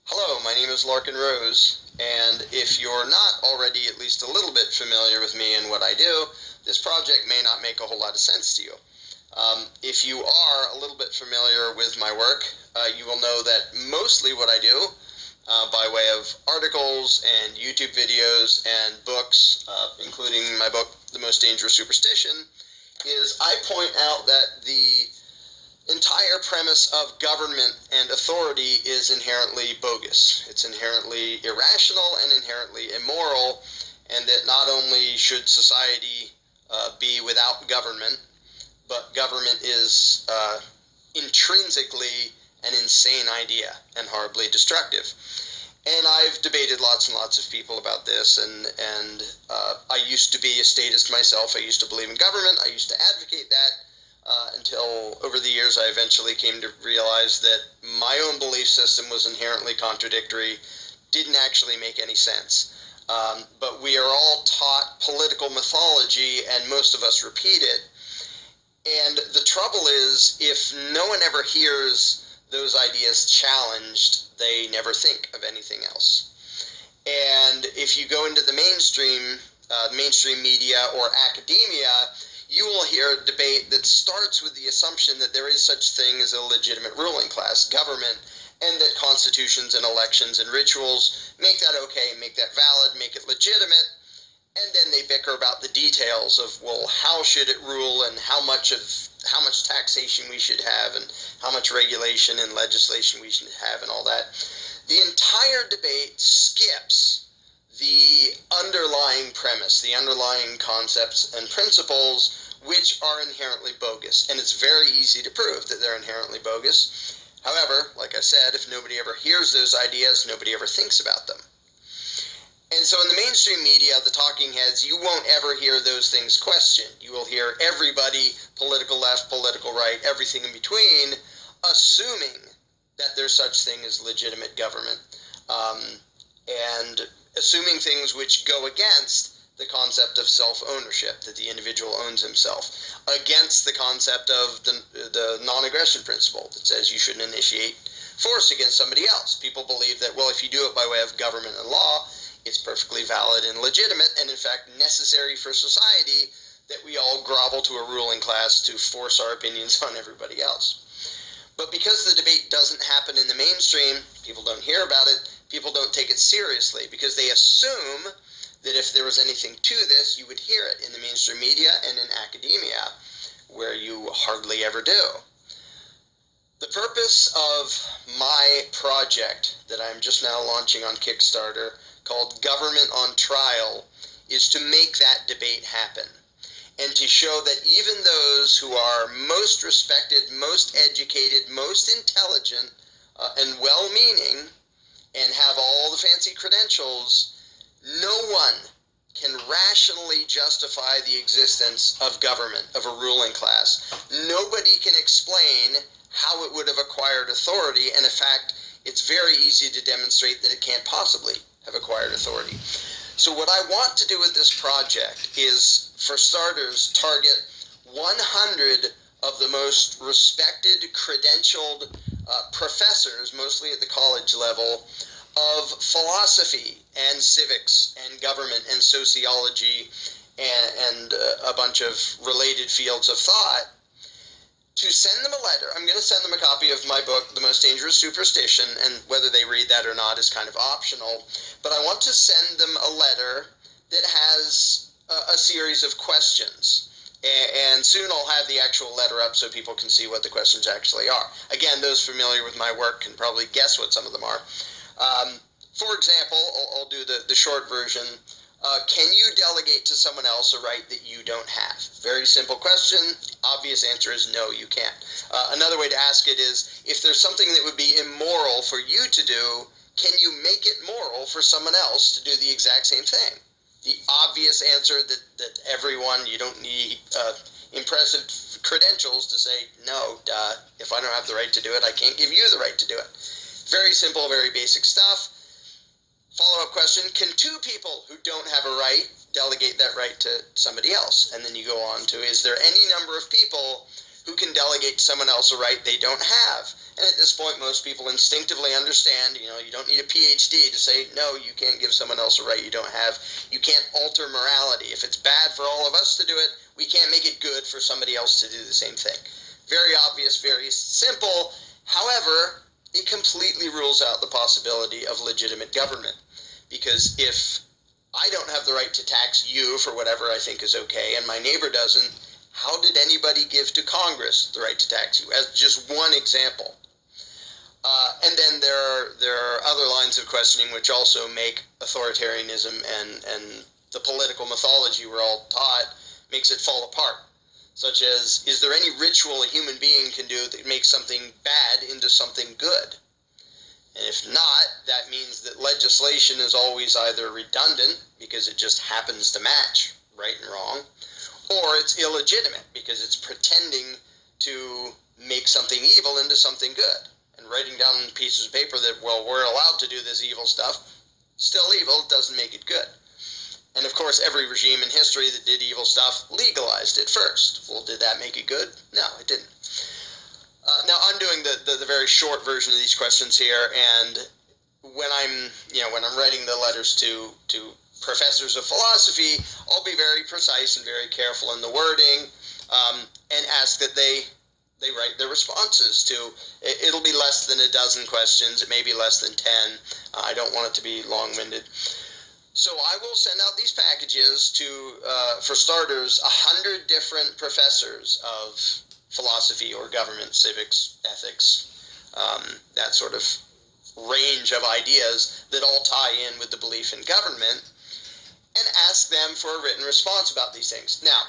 Hello, my name is Larken Rose, and if you're not already at least a little bit familiar with me and what I do, this project may not make a whole lot of sense to you. If you are a little bit familiar with my work, you will know that mostly what I do, by way of articles and YouTube videos and books, including my book, The Most Dangerous Superstition, is I point out that the entire premise of government and authority is inherently bogus. It's inherently irrational and inherently immoral, and that not only should society be without government, but government is intrinsically an insane idea and horribly destructive. And I've debated lots and lots of people about this, and I used to be a statist myself. I used to believe in government. I used to advocate that. Until over the years I eventually came to realize that my own belief system was inherently contradictory, didn't actually make any sense. But we are all taught political mythology, and most of us repeat it. And the trouble is, if no one ever hears those ideas challenged, they never think of anything else. And if you go into the mainstream media or academia, you will hear a debate that starts with the assumption that there is such thing as a legitimate ruling class, government, and that constitutions and elections and rituals make that okay, make that valid, make it legitimate, and then they bicker about the details of, well, how should it rule and how much taxation we should have and how much regulation and legislation we should have and all that. The entire debate skips the underlying premise, the underlying concepts and principles, which are inherently bogus. And it's very easy to prove that they're inherently bogus. However, like I said, if nobody ever hears those ideas, nobody ever thinks about them. And so in the mainstream media, the talking heads, you won't ever hear those things questioned. You will hear everybody, political left, political right, everything in between, assuming that there's such thing as legitimate government. And assuming things which go against the concept of self-ownership, that the individual owns himself, against the concept of the non-aggression principle that says you shouldn't initiate force against somebody else. People believe that, well, if you do it by way of government and law, it's perfectly valid and legitimate, and in fact necessary for society that we all grovel to a ruling class to force our opinions on everybody else. But because the debate doesn't happen in the mainstream, people don't hear about it, people don't take it seriously, because they assume that if there was anything to this, you would hear it in the mainstream media and in academia, where you hardly ever do. The purpose of my project that I'm just now launching on Kickstarter, called Government on Trial, is to make that debate happen, and to show that even those who are most respected, most educated, most intelligent, and well-meaning, and have all the fancy credentials, no one can rationally justify the existence of government, of a ruling class. Nobody can explain how it would have acquired authority, and in fact, it's very easy to demonstrate that it can't possibly have acquired authority. So what I want to do with this project is, for starters, target 100 of the most respected, credentialed professors, mostly at the college level, of philosophy and civics and government and sociology and a bunch of related fields of thought, to send them a letter. I'm going to send them a copy of my book, The Most Dangerous Superstition, and whether they read that or not is kind of optional. But I want to send them a letter that has a series of questions. And soon I'll have the actual letter up so people can see what the questions actually are. Again, those familiar with my work can probably guess what some of them are. For example, I'll do the short version. Can you delegate to someone else a right that you don't have? Very simple question. Obvious answer is no, you can't. Another way to ask it is, if there's something that would be immoral for you to do, can you make it moral for someone else to do the exact same thing? The obvious answer that everyone, you don't need impressive credentials to say, no, if I don't have the right to do it, I can't give you the right to do it. Very simple, very basic stuff. Follow-up question, can two people who don't have a right delegate that right to somebody else? And then you go on to, is there any number of people who can delegate to someone else a right they don't have. And at this point, most people instinctively understand, you don't need a PhD to say, no, you can't give someone else a right you don't have. You can't alter morality. If it's bad for all of us to do it, we can't make it good for somebody else to do the same thing. Very obvious, very simple. However, it completely rules out the possibility of legitimate government. Because if I don't have the right to tax you for whatever I think is okay, and my neighbor doesn't, how did anybody give to Congress the right to tax you? As just one example. And then there are other lines of questioning which also make authoritarianism and the political mythology we're all taught makes it fall apart. Such as, is there any ritual a human being can do that makes something bad into something good? And if not, that means that legislation is always either redundant, because it just happens to match right and wrong, or it's illegitimate, because it's pretending to make something evil into something good. And writing down on pieces of paper that, well, we're allowed to do this evil stuff, still evil, doesn't make it good. And of course, every regime in history that did evil stuff legalized it first. Well, did that make it good? No, it didn't. Now, I'm doing the very short version of these questions here, and when I'm writing the letters to professors of philosophy, I'll be very precise and very careful in the wording, and ask that they write their responses to. It'll be less than a dozen questions. It may be less than 10. I don't want it to be long-winded. So I will send out these packages to, for starters, 100 different professors of philosophy or government, civics, ethics, that sort of range of ideas that all tie in with the belief in government, and ask them for a written response about these things. Now,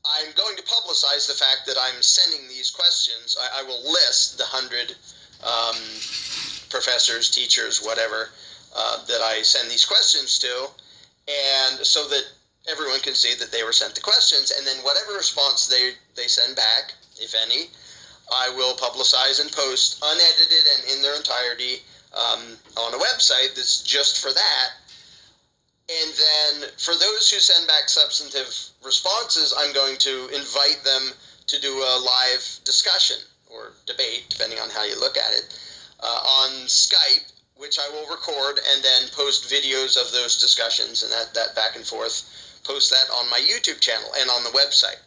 I'm going to publicize the fact that I'm sending these questions. I will list the 100 professors, teachers, whatever, that I send these questions to, and so that everyone can see that they were sent the questions, and then whatever response they send back, if any, I will publicize and post unedited and in their entirety on a website that's just for that. And then for those who send back substantive responses, I'm going to invite them to do a live discussion or debate, depending on how you look at it, on Skype, which I will record and then post videos of those discussions and that back and forth, post that on my YouTube channel and on the website.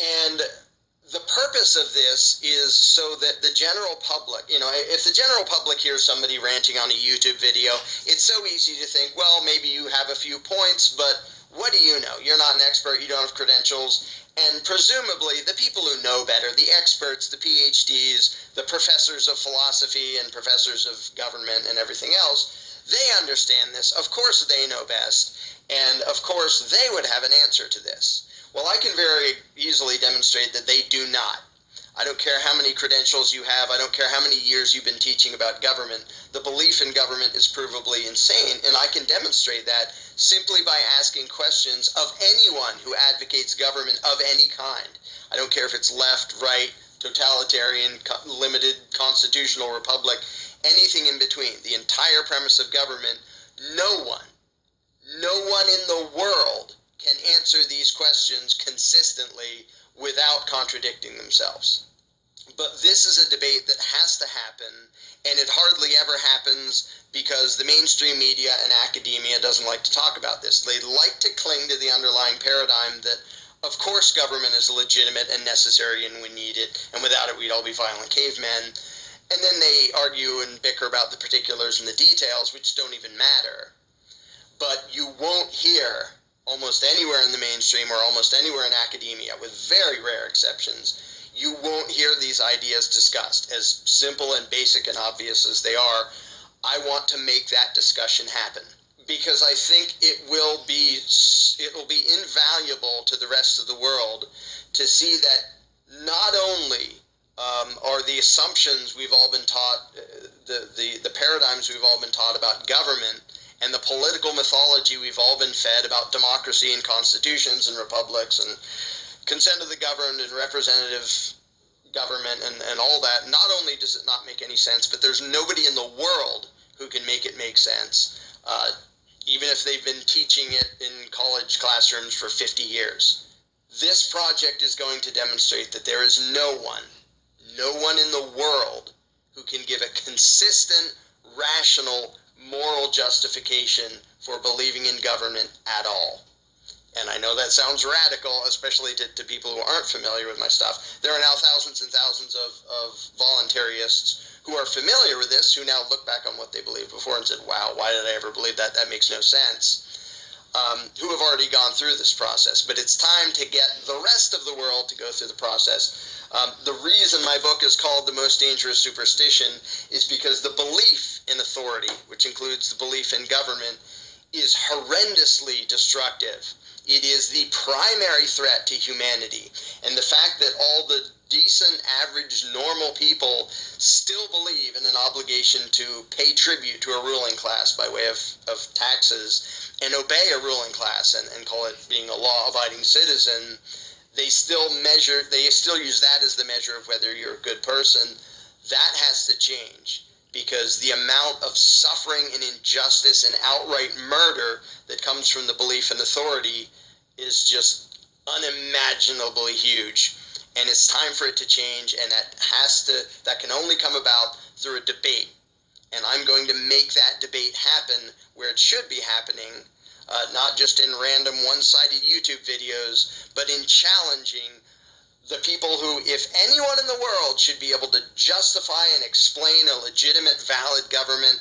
And the purpose of this is so that the general public, if the general public hears somebody ranting on a YouTube video, it's so easy to think, well, maybe you have a few points, but what do you know? You're not an expert, you don't have credentials, and presumably the people who know better, the experts, the PhDs, the professors of philosophy and professors of government and everything else, they understand this. Of course they know best, and of course they would have an answer to this. Well, I can very easily demonstrate that they do not. I don't care how many credentials you have. I don't care how many years you've been teaching about government. The belief in government is provably insane, and I can demonstrate that simply by asking questions of anyone who advocates government of any kind. I don't care if it's left, right, totalitarian, limited, constitutional republic, anything in between. The entire premise of government, no one in the world can answer these questions consistently without contradicting themselves. But this is a debate that has to happen, and it hardly ever happens because the mainstream media and academia doesn't like to talk about this. They like to cling to the underlying paradigm that, of course, government is legitimate and necessary and we need it, and without it we'd all be violent cavemen. And then they argue and bicker about the particulars and the details, which don't even matter. But you won't hear almost anywhere in the mainstream or almost anywhere in academia, with very rare exceptions, you won't hear these ideas discussed. As simple and basic and obvious as they are, I want to make that discussion happen, because I think it will be invaluable to the rest of the world to see that not only are the assumptions we've all been taught, the paradigms we've all been taught about government, and the political mythology we've all been fed about democracy and constitutions and republics and consent of the governed and representative government and all that, not only does it not make any sense, but there's nobody in the world who can make it make sense, even if they've been teaching it in college classrooms for 50 years. This project is going to demonstrate that there is no one in the world who can give a consistent, rational, moral justification for believing in government at all. And I know that sounds radical, especially to people who aren't familiar with my stuff. There are now thousands and thousands of voluntarists who are familiar with this, who now look back on what they believed before and said, wow, why did I ever believe that? That makes no sense. Who have already gone through this process. But it's time to get the rest of the world to go through the process. The reason my book is called The Most Dangerous Superstition is because the belief in authority, which includes the belief in government, is horrendously destructive. It is the primary threat to humanity. And the fact that all the decent, average, normal people still believe in an obligation to pay tribute to a ruling class by way of taxes and obey a ruling class and call it being a law-abiding citizen, they still use that as the measure of whether you're a good person. That has to change, because the amount of suffering and injustice and outright murder that comes from the belief in authority is just unimaginably huge. And it's time for it to change, and that can only come about through a debate. And I'm going to make that debate happen where it should be happening, not just in random one-sided YouTube videos, but in challenging the people who, if anyone in the world should be able to justify and explain a legitimate, valid government,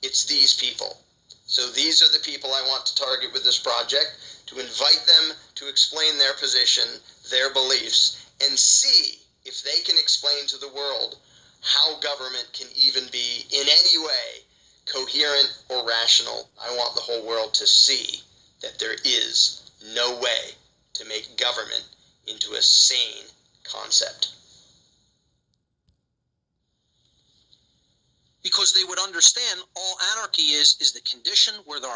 it's these people. So these are the people I want to target with this project, to invite them to explain their position, their beliefs, and see if they can explain to the world how government can even be in any way coherent or rational. I want the whole world to see that there is no way to make government into a sane concept. Because they would understand all anarchy is the condition where there are